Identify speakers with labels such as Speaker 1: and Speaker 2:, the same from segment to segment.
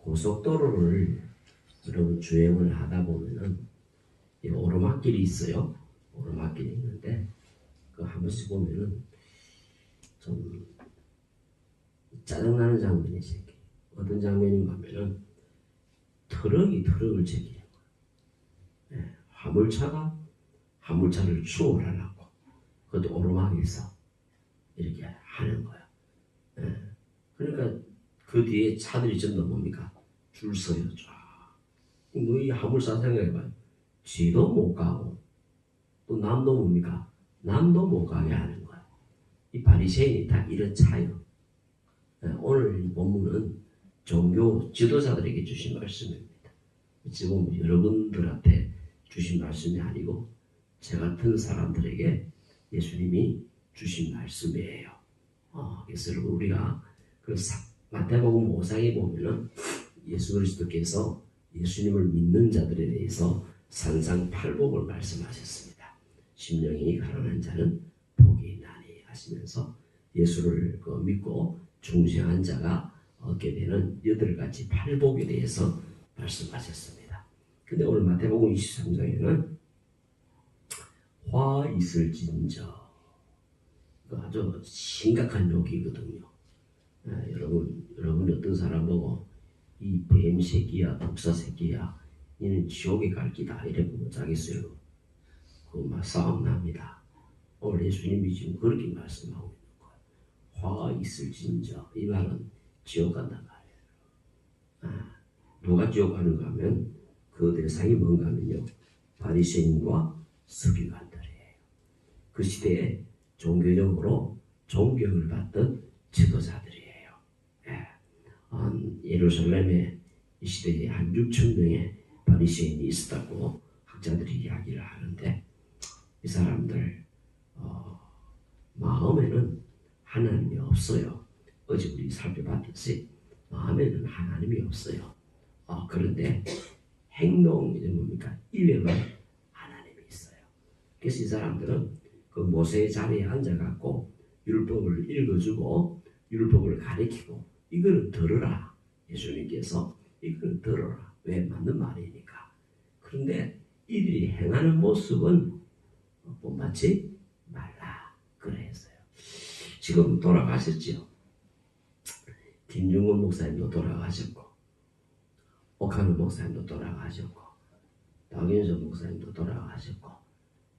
Speaker 1: 고속도로를 여러분 주행을 하다 보면은 이 오르막길이 있어요. 오르막길이 있는데 그 한 번씩 보면은 좀 짜증나는 장면이 생겨요. 어떤 장면인가 하면은 트럭이 트럭을 제끼는 거예요. 화물차가 화물차를 추월하려고 그것도 오르막에서 이렇게 하는 거야. 그러니까 그 뒤에 차들이 전부 뭡니까? 줄 서요. 쫙. 뭐 이 화물차 생각해봐요. 뒤도 못 가고 또 남도 뭡니까? 남도 못 가게 하는 거야. 이 바리새인이 다 이런 차요. 오늘 이 본문은 종교 지도자들에게 주신 말씀입니다. 지금 여러분들한테 주신 말씀이 아니고 저 같은 사람들에게 예수님이 주신 말씀이에요. 그래서 여러분 우리가 그 마태복음 5장에 보면은 예수 그리스도께서 예수님을 믿는 자들에 대해서 산상팔복을 말씀하셨습니다. 심령이 가난한 자는 복이 있나니 하시면서 예수를 믿고 중생한 자가 얻게 되는 8가지 팔복에 대해서 말씀하셨습니다. 근데 오늘 마태복음 23장에는 화 있을진저 아주 심각한 욕이거든요. 여러분 어떤 사람 보고 이 뱀 새끼야, 독사 새끼야, 이는 지옥에 갈 기다 이래 보고 자겠어요. 그막 싸움 납니다. 오늘 예수님이 지금 그렇게 말씀하고 있는 거예요. 화가 있을진저 이 말은 지옥 간단 말이에요. 누가 지옥 가는가 하면 그 대상이 뭔가 하면요. 바리새인과 서기관들이에요. 그 시대에 종교적으로 존경을 받던 지도자들이에요. 예루살렘에 이 시대에 한 6천 명의 바리새인이 있었다고 학자들이 이야기를 하는데 이 사람들 마음에는 하나님이 없어요. 어제 우리 살펴봤듯이 마음에는 하나님이 없어요. 그런데 행동이 뭡니까? 입에만 하나님이 있어요. 그래서 이 사람들은 그 모세의 자리에 앉아갖고 율법을 읽어주고 율법을 가르치고 이거는 들어라. 예수님께서 이거는 들어라. 왜? 맞는 말이니까. 그런데 이들이 행하는 모습은 본받지 말라. 그랬어요. 지금 돌아가셨지요. 김중건 목사님도 돌아가셨고 옥하는 목사님도 돌아가셨고 박윤선 목사님도 돌아가셨고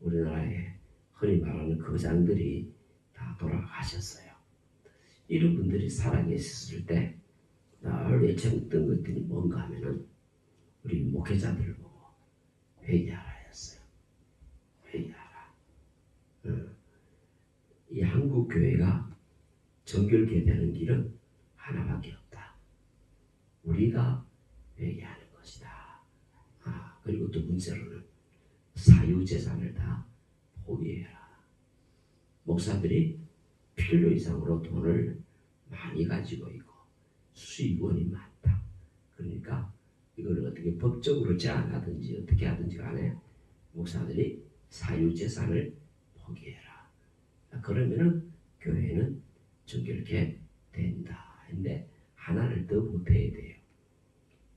Speaker 1: 우리나라에 흔히 말하는 거장들이 다 돌아가셨어요. 이런 분들이 살아계셨을 때 늘 외쳤던 것들이 뭔가 하면은 우리 목회자들을 보고 회개하라 했어요. 회개하라. 이 한국 교회가 정결케 되는 길은 하나밖에 없다. 우리가 회개하는 것이다. 그리고 두 번째로는 사유재산을 다 포기해라. 목사들이 필요 이상으로 돈을 많이 가지고 있고 수익원이 많다. 그러니까 이걸 어떻게 법적으로 제한하든지 어떻게 하든지 간에 목사들이 사유재산을 포기해라. 그러면은 교회는 정결케 된다. 근데 하나를 더 보태야 돼요.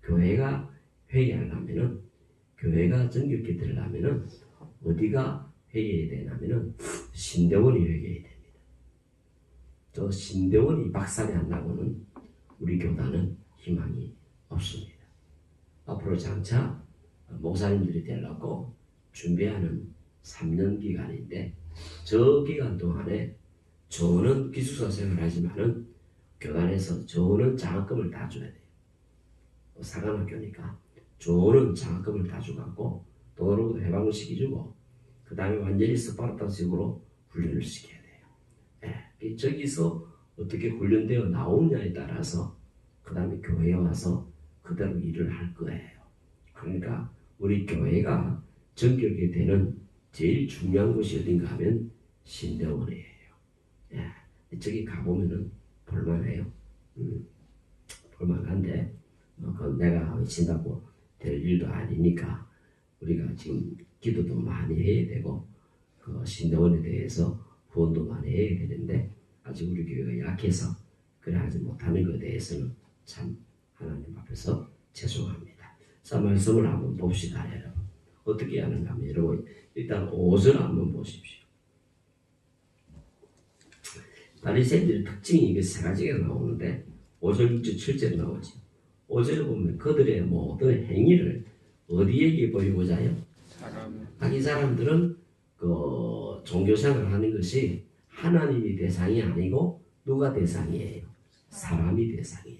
Speaker 1: 교회가 회개하려면은 교회가 정결케 되려면은 어디가 회개해야 되냐면은 신대원이 회개해야 됩니다. 저 신대원이 박살이 안 나고는 우리 교단은 희망이 없습니다. 앞으로 장차 목사님들이 되려고 준비하는 3년 기간인데 저 기간 동안에 저는 기숙사 생활을 하지만은 교단에서 저는 장학금을 다 줘야 돼요. 사관학교니까 저는 장학금을 다 주고 돈으로도 해방을 시켜주고 그 다음에 완전히 스파르타 식으로 훈련을 시켜야 돼요. 저기서 어떻게 훈련되어 나오느냐에 따라서 그 다음에 교회에 와서 그대로 일을 할 거예요. 그러니까 우리 교회가 정결하게 되는 제일 중요한 곳이 어딘가 하면 신대원이에요. 저기 가보면은 볼만해요. 볼만한데 그건 내가 외친다고 될 일도 아니니까 우리가 지금 기도도 많이 해야 되고 그 신대원에 대해서 후원도 많이 해야 되는데 아직 우리 교회가 약해서 그래 하지 못하는 것에 대해서는 참 하나님 앞에서 죄송합니다. 자, 말씀을 한번 봅시다, 여러분. 어떻게 하는가 하면 여러분 일단 5절 한번 보십시오. 바리새인들의 특징이 이게 세 가지가 나오는데 5절, 6절, 7절 나오죠. 5절에 보면 그들의 모든 행위를 어디에게 보이고자 해요? 이 사람들은 그 종교생활을 하는 것이 하나님이 대상이 아니고 누가 대상이에요? 사람이 대상이에요.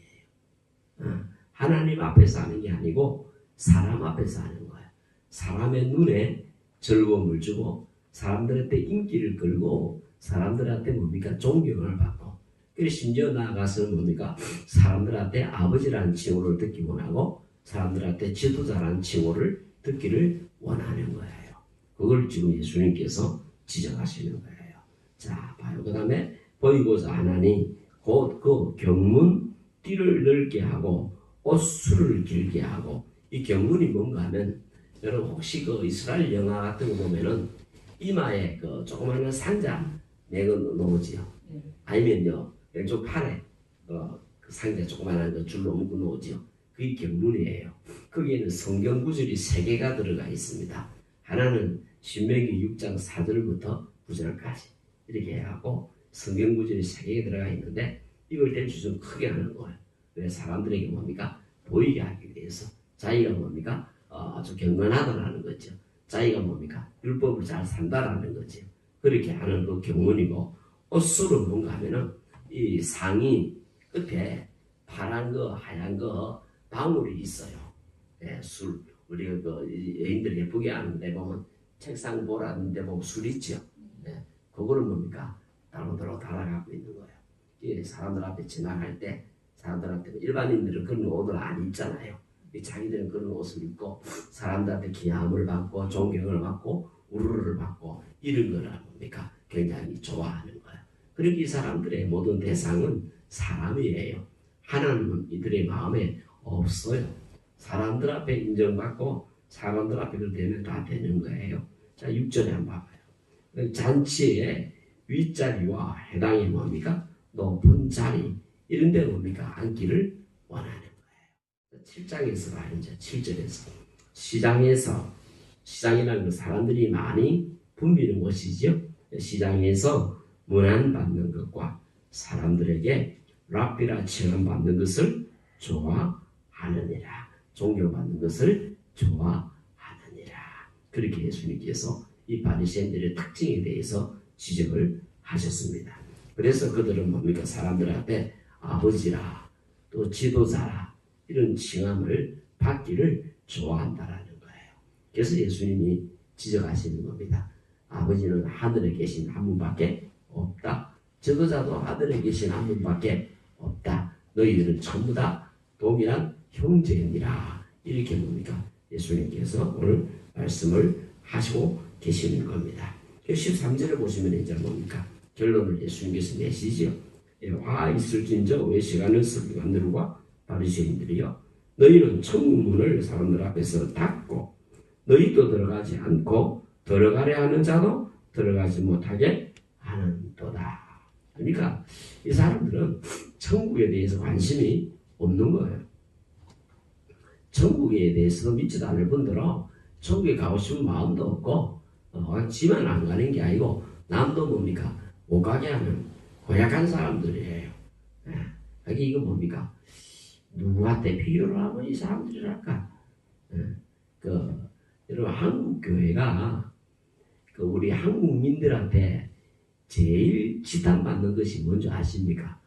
Speaker 1: 하나님 앞에서 하는 게 아니고 사람 앞에서 하는 거예요. 사람의 눈에 즐거움을 주고 사람들한테 인기를 끌고 사람들한테 뭡니까? 존경을 받고 그리고 심지어 나아가서는 뭡니까? 사람들한테 아버지라는 칭호를 듣기 원하고 사람들한테 지도자라는 칭호를 듣기를 원하는 거예요. 그걸 지금 예수님께서 지적하시는 거예요. 자, 봐요. 그 다음에 보이고자 하나니 곧 그 경문 띠를 넓게 하고 옷수를 길게 하고 이 경문이 뭔가 하면 여러분 혹시 그 이스라엘 영화 같은 거 보면은 이마에 그 조그마한 상자 내거 놓지요. 아니면요 왼쪽 팔에 그 상자 조그마한 그 줄로 묶어 놓지요. 그게 경문이에요. 거기에는 성경 구절이 3개가 들어가 있습니다. 하나는 신명기 6장 4절부터 9절까지 이렇게 하고 성경 구절이 3개가 들어가 있는데 이걸 대충 좀 크게 하는 거예요. 왜 사람들에게 뭡니까? 보이게 하기 위해서 자기가 뭡니까? 아주 경건하다라는 거죠. 자기가 뭡니까? 율법을 잘 산다라는 거죠. 그렇게 하는 그 경문이고 옷술은 뭔가 하면은 이 상의 끝에 파란 거 하얀 거 방울이 있어요. 예, 술 우리가 그 여인들 예쁘게 하는데 보면 책상 보라는데 보면 술 있죠. 예, 그거를 뭡니까? 따로따로 달아가고 있는 거예요. 이 사람들 앞에 지나갈 때 사람들한테 일반인들은 그런 옷을 안 입잖아요. 자기들은 그런 옷을 입고 사람들한테 기함을 받고 존경을 받고 우르르를 받고 이런 거를 뭡니까? 굉장히 좋아하는 거예요. 그렇게 이 사람들의 모든 대상은 사람이에요. 하나님은 이들의 마음에 없어요. 사람들 앞에 인정받고 사람들 앞에 되면 다 되는 거예요. 자, 6절에 한번 봐봐요. 잔치의 윗자리와 해당이 뭡니까? 높은 자리 이런 데 뭡니까? 앉기를 원하는 거예요. 7장에서 봐 이제 7절에서 시장이라는 건 사람들이 많이 붐비는 곳이죠. 시장에서 문안받는 것과 사람들에게 랍비라 칭함받는 것을 좋아하느니라. 존경받는 것을 좋아하느니라. 그렇게 예수님께서 이 바리새인들의 특징에 대해서 지적을 하셨습니다. 그래서 그들은 뭡니까? 사람들한테 아버지라 또 지도자라 이런 칭함을 받기를 좋아한다라는 거예요. 그래서 예수님이 지적하시는 겁니다. 아버지는 하늘에 계신 한 분밖에 없다. 지도자도 하늘에 계신 한 분밖에 없다. 너희들은 전부 다 동일한 형제니라. 이렇게 뭡니까? 예수님께서 오늘 말씀을 하시고 계시는 겁니다. 13절을 보시면 이제 뭡니까? 결론을 예수님께서 내시지요. 화 있을진저 왜 시간을 쓰기 만들과 바리새인들이여 너희는 천국문을 사람들 앞에서 닫고 너희도 들어가지 않고 들어가려 하는 자도 들어가지 못하게 하는도다. 그러니까 이 사람들은 천국에 대해서 관심이 없는 거예요. 천국에 대해서도 믿지도 않을 뿐더러 천국에 가고 싶은 마음도 없고 지만 안 가는 게 아니고 남도 뭡니까? 못 가게 하는 고약한 사람들이에요. 이거 뭡니까? 누구한테 비교를 하면 이 사람들이랄까? 여러분 한국 교회가 우리 한국민들한테 제일 지탄받는 것이 뭔지 아십니까?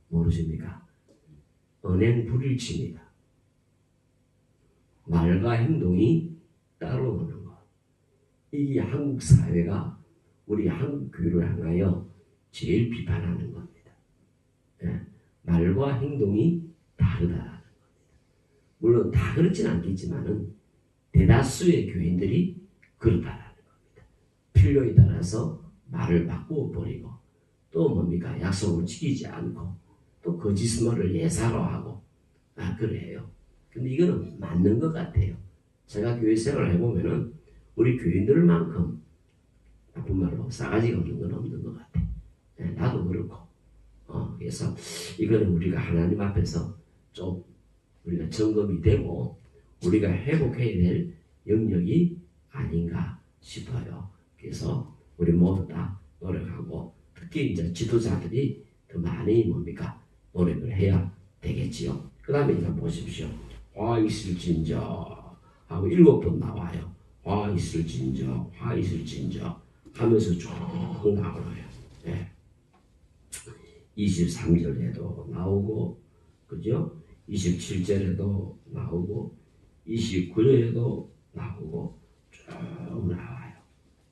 Speaker 1: 모르십니까? 언행 불일치입니다. 말과 행동이 따로 노는 것. 이게 한국 사회가 우리 한국 교회를 향하여 제일 비판하는 겁니다. 말과 행동이 다르다라는 겁니다. 물론 다 그렇진 않겠지만은 대다수의 교인들이 그렇다라는 겁니다. 필요에 따라서 말을 바꾸어 버리고 또 뭡니까? 약속을 지키지 않고 또 거짓말을 예사로 하고 그래요. 근데 이거는 맞는 것 같아요. 제가 교회 생활을 해보면은 우리 교인들만큼 나쁜 말로 싸가지가 없는 건 없는 것 같아. 나도 그렇고 그래서 이거는 우리가 하나님 앞에서 좀 우리가 점검이 되고 우리가 회복해야 될 영역이 아닌가 싶어요. 그래서 우리 모두 다 노력하고 특히 이제 지도자들이 더 많이 뭡니까? 노력을 해야 되겠지요. 그 다음에 이제 보십시오. 화 있을진저 하고 7번 나와요. 화 있을진저, 화 있을진저 하면서 쭉 나와요. 네. 23절에도 나오고, 그죠? 27절에도 나오고, 29절에도 나오고, 쭉 나와요.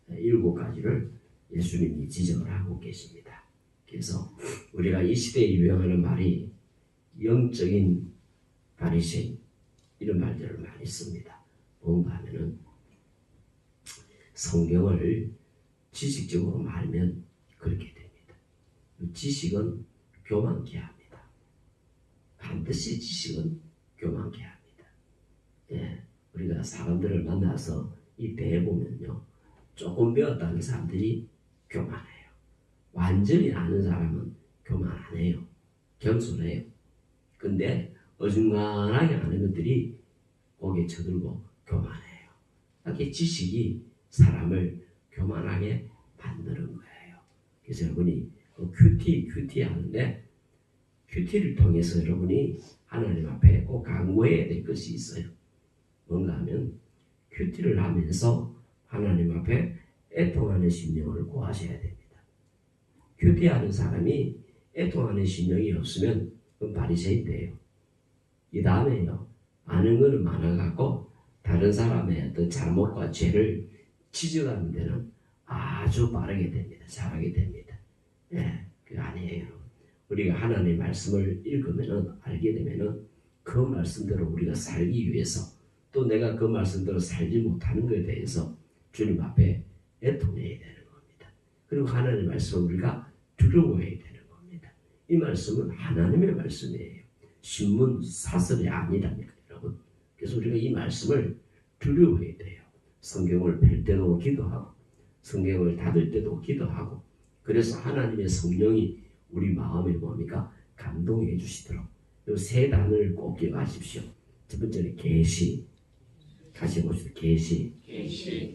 Speaker 1: 7가지를 예수님이 지적을 하고 계십니다. 그래서 우리가 이 시대에 유행하는 말이 영적인 바리새인 이런 말들을 많이 씁니다. 뭔가 하면은 성경을 지식적으로 말면 그렇게 됩니다. 지식은 교만케 합니다. 반드시 지식은 교만케 합니다. 예, 우리가 사람들을 만나서 이 대해 보면요, 조금 배웠다는 사람들이 교만해요. 완전히 아는 사람은 교만 안 해요. 겸손해요. 근데 어중간하게 아는 것들이 거기에 쳐들고 교만해요. 이렇게 지식이 사람을 교만하게 만드는 거예요. 그래서 여러분이 큐티 하는데 큐티를 통해서 여러분이 하나님 앞에 꼭 강구해야 될 것이 있어요. 뭔가 하면 큐티를 하면서 하나님 앞에 애통하는 심령을 구하셔야 됩니다. 큐티하는 사람이 애통하는 심령이 없으면 그건 바리새인이에요. 이 다음에요, 아는 거는 많아갖고 다른 사람의 어떤 잘못과 죄를 지적하는 데는 아주 빠르게 됩니다. 잘하게 됩니다. 예, 그거 아니에요. 우리가 하나님의 말씀을 읽으면은, 알게 되면은 그 말씀대로 우리가 살기 위해서, 또 내가 그 말씀대로 살지 못하는 것에 대해서 주님 앞에 애통해야 되는 겁니다. 그리고 하나님의 말씀을 우리가 두려워해야 되는 겁니다. 이 말씀은 하나님의 말씀이에요. 신문 사설이 아니라니까, 여러분. 그래서 우리가 이 말씀을 두려워해야 돼요. 성경을 펼 때도 기도하고, 성경을 닫을 때도 기도하고, 그래서 하나님의 성령이 우리 마음에 뭡니까? 감동해 주시도록. 이 세 단어를 꼭 기억하십시오. 첫 번째는 계시. 다시 보시죠. 계시.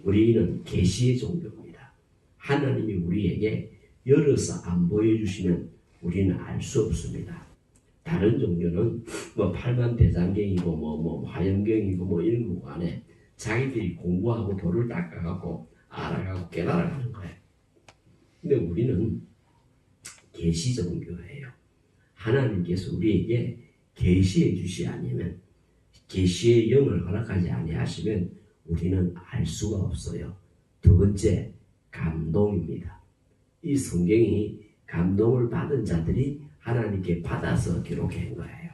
Speaker 1: 우리는 계시의 종교입니다. 하나님이 우리에게 열어서 안 보여주시면 우리는 알 수 없습니다. 다른 종교는 뭐 팔만대장경이고 뭐 화영경이고 이런 거 안에 자기들이 공부하고 돌을 닦아갖고 알아가고 깨달아가는 거예요. 근데 우리는 계시 종교예요. 하나님께서 우리에게 계시해 주시 아니면 계시의 영을 허락하지 아니하시면 우리는 알 수가 없어요. 두 번째, 감동입니다. 이 성경이 감동을 받은 자들이 하나님께 받아서 기록한 거예요.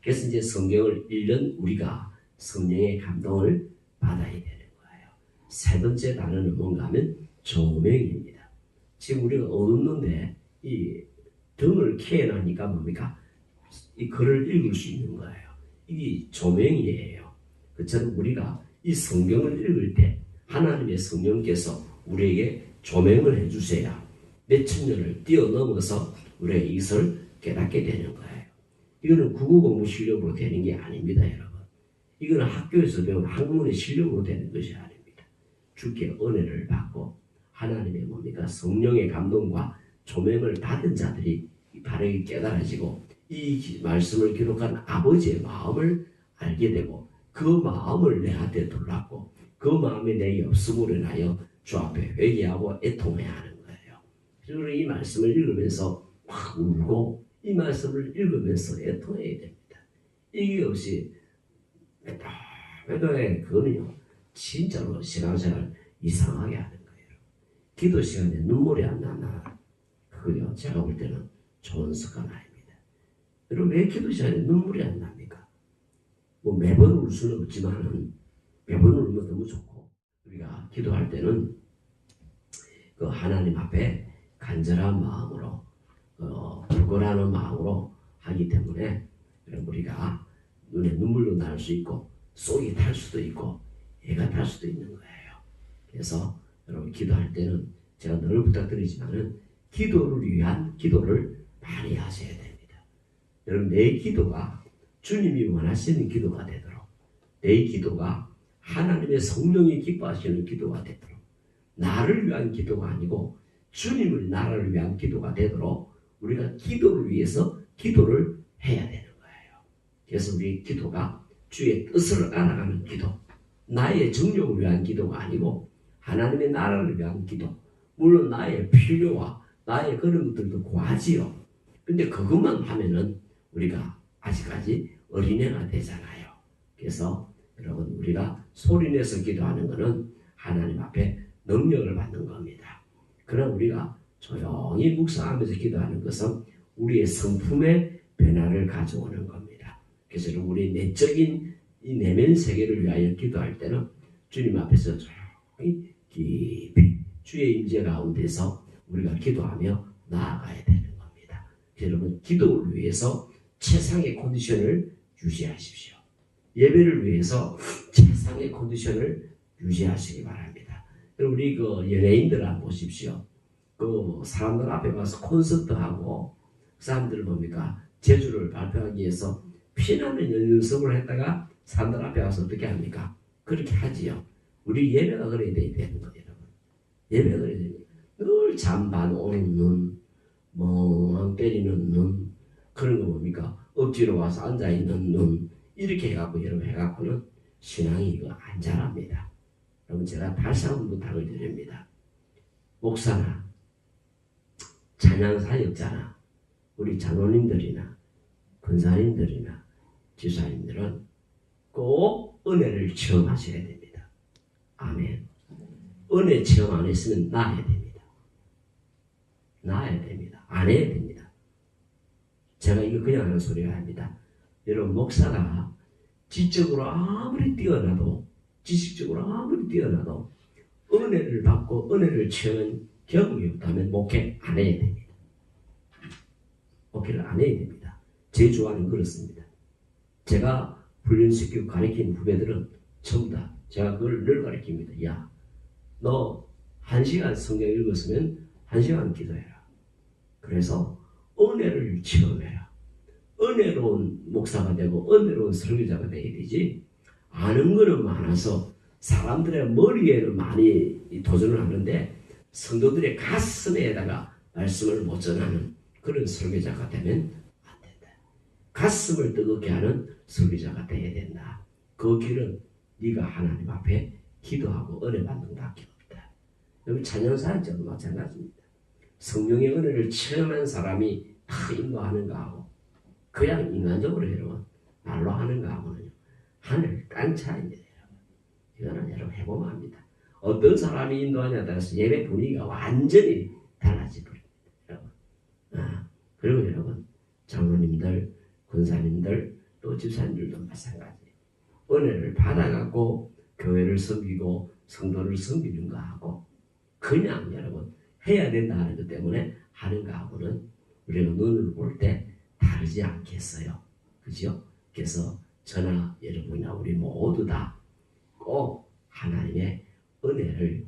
Speaker 1: 그래서 이제 성경을 읽는 우리가 성령의 감동을 받아야 되는 거예요. 세 번째 단어는 뭔가 하면 조명입니다. 지금 우리가 어둡는데 이 등을 켜놓으니까 뭡니까? 이 글을 읽을 수 있는 거예요. 이게 조명이에요. 그처럼 우리가 이 성경을 읽을 때 하나님의 성령께서 우리에게 조명을 해주셔야 몇천 년을 뛰어넘어서 우리가 이것을 깨닫게 되는 거예요. 이거는 국어 공부 실력으로 되는 게 아닙니다, 여러분. 이거는 학교에서 배운 학문의 실력으로 되는 것이 아닙니다. 주께 은혜를 받고 하나님의 뭡니까? 성령의 감동과 조명을 받은 자들이 바르게 깨달아지고 이 말씀을 기록한 아버지의 마음을 알게 되고 그 마음을 내한테 돌랐고 그 마음이 내게 없음으로 인하여 주 앞에 회개하고 애통해야 하는 거예요. 그래서 이 말씀을 읽으면서 막 울고 이 말씀을 읽으면서 애통해야 됩니다. 이게 없이 매도에 그거는요 진짜로 신앙생활 이상하게 하는 거예요. 기도 시간에 눈물이 안 나나 그거요 제가 볼 때는 좋은 습관 아닙니다. 여러분 왜 기도 시간에 눈물이 안 납니까? 뭐 매번 울 수는 없지만은 매번 울면 너무 좋고 우리가 기도할 때는 그 하나님 앞에 간절한 마음으로 불건하는 마음으로 하기 때문에 우리가 눈에 눈물도 날 수 있고 속이 탈 수도 있고 애가 탈 수도 있는 거예요. 그래서 여러분 기도할 때는 제가 늘 부탁드리지만은 기도를 위한 기도를 많이 하셔야 됩니다. 여러분, 내 기도가 주님이 원하시는 기도가 되도록, 내 기도가 하나님의 성령이 기뻐하시는 기도가 되도록, 나를 위한 기도가 아니고 주님을 나를 위한 기도가 되도록 우리가 기도를 위해서 기도를 해야 되는 거예요. 그래서 우리 기도가 주의 뜻을 알아가는 기도, 나의 정욕을 위한 기도가 아니고 하나님의 나라를 위한 기도. 물론 나의 필요와 나의 그런 것들도 구하지요. 근데 그것만 하면은 우리가 아직까지 어린애가 되잖아요. 그래서 여러분, 우리가 소리내서 기도하는 것은 하나님 앞에 능력을 받는 겁니다. 그러나 우리가 조용히 묵상하면서 기도하는 것은 우리의 성품의 변화를 가져오는 겁니다. 그래서 우리 내적인 이 내면 세계를 위하여 기도할 때는 주님 앞에서 조용히 깊이 주의 임재 가운데서 우리가 기도하며 나아가야 되는 겁니다. 여러분, 기도를 위해서 최상의 컨디션을 유지하십시오. 예배를 위해서 최상의 컨디션을 유지하시기 바랍니다. 우리 그 연예인들 한번 보십시오. 그 사람들 앞에 가서 콘서트하고 사람들 뭡니까? 제주를 발표하기 위해서 피나는 연습을 했다가 사람들 앞에 가서 어떻게 합니까? 그렇게 하지요. 우리 예배가 그래야 되는 거예요, 여러분. 예배가 그래야 되는 거예요. 늘 잠반 오는 눈, 멍 때리는 눈, 그런 거 뭡니까? 억지로 와서 앉아있는 눈, 이렇게 해갖고 여러분 해갖고는 신앙이 이거 안 자랍니다. 여러분, 제가 다시 한번 부탁을 드립니다. 목사나 찬양사역자나 우리 장로님들이나 권사님들이나 지사님들은 꼭 은혜를 체험하셔야 됩니다. 아멘. 은혜 체험 안 했으면 나아야 됩니다. 나아야 됩니다. 안 해야 됩니다. 제가 이거 그냥 하는 소리가 아닙니다. 여러분, 목사가 지적으로 아무리 뛰어나도, 지식적으로 아무리 뛰어나도 은혜를 받고 은혜를 체험한 경험이 없다면 목회 안 해야 됩니다. 목회를 안 해야 됩니다. 제 조언은 그렇습니다. 제가 훈련시키고 가르치는 후배들은 전부 다 제가 그걸 늘 가르칩니다. 야, 너 1시간 성경 읽었으면 1시간 기도해라. 그래서 은혜를 체험해라. 은혜로운 목사가 되고 은혜로운 설교자가 되어야 되지, 아는 거는 많아서 사람들의 머리에는 많이 도전을 하는데 성도들의 가슴에다가 말씀을 못 전하는 그런 설교자가 되면 안 된다. 가슴을 뜨겁게 하는 설교자가 되어야 된다. 그 길은 네가 하나님 앞에 기도하고 은혜 받는 것밖에 없다. 여기 찬양사역자도 마찬가지입니다. 성령의 은혜를 체험한 사람이 다 인도하는 거하고 그냥 인간적으로 여러분 말로 하는 거하고는 하늘 땅 차이입니다. 이거는 여러분 해보면 합니다. 어떤 사람이 인도하냐에 따라서 예배 분위기가 완전히 달라집니다. 여러분. 그리고 여러분, 장로님들, 권사님들, 또 집사님들도 마찬가지. 은혜를 받아갖고 교회를 섬기고 성도를 섬기는 거하고 그냥 여러분 해야 된다 하는 것 때문에 하는 거하고는 우리가 눈을 볼 때 다르지 않겠어요. 그죠? 그래서 저나 여러분이나 우리 모두 다 꼭 하나님의 은혜를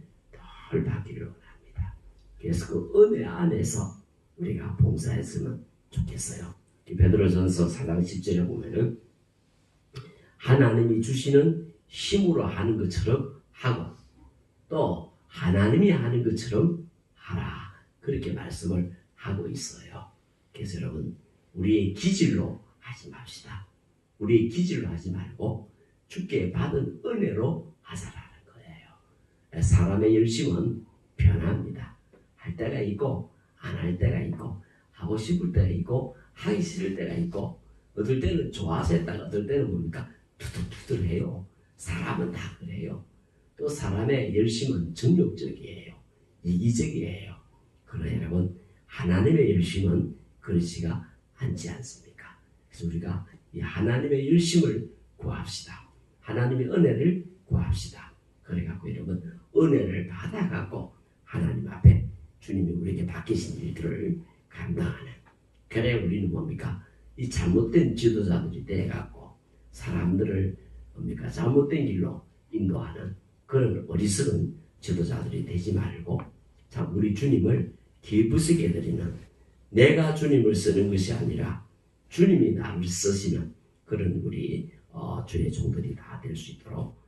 Speaker 1: 덜 받기를 원합니다. 그래서 그 은혜 안에서 우리가 봉사했으면 좋겠어요. 베드로전서 4장 10절에 보면은 하나님이 주시는 힘으로 하는 것처럼 하고 또 하나님이 하는 것처럼 하라, 그렇게 말씀을 하고 있어요. 그래서 여러분, 우리의 기질로 하지 맙시다. 우리의 기질로 하지 말고 주께 받은 은혜로 하자라는 거예요. 사람의 열심은 변합니다. 할 때가 있고 안 할 때가 있고 하고 싶을 때가 있고 하기 싫을 때가 있고 어떨 때는 좋아서 했다가 어떨 때는 뭡니까? 투덜투덜해요. 사람은 다 그래요. 또 사람의 열심은 정욕적이에요. 이기적이에요. 그러나 여러분, 하나님의 열심은 그렇지가 않지 않습니까? 그래서 우리가 이 하나님의 열심을 구합시다. 하나님의 은혜를 구합시다. 그래갖고 여러분, 은혜를 받아갖고 하나님 앞에 주님이 우리에게 맡기신 일들을 감당하는, 그래야 우리는 뭡니까? 이 잘못된 지도자들이 돼갖고 사람들을 뭡니까? 잘못된 길로 인도하는 그런 어리석은 지도자들이 되지 말고 참 우리 주님을 기쁘시게 드리는 내가 주님을 쓰는 것이 아니라 주님이 나를 쓰시는 그런 우리 주의 종들이 다 될 수 있도록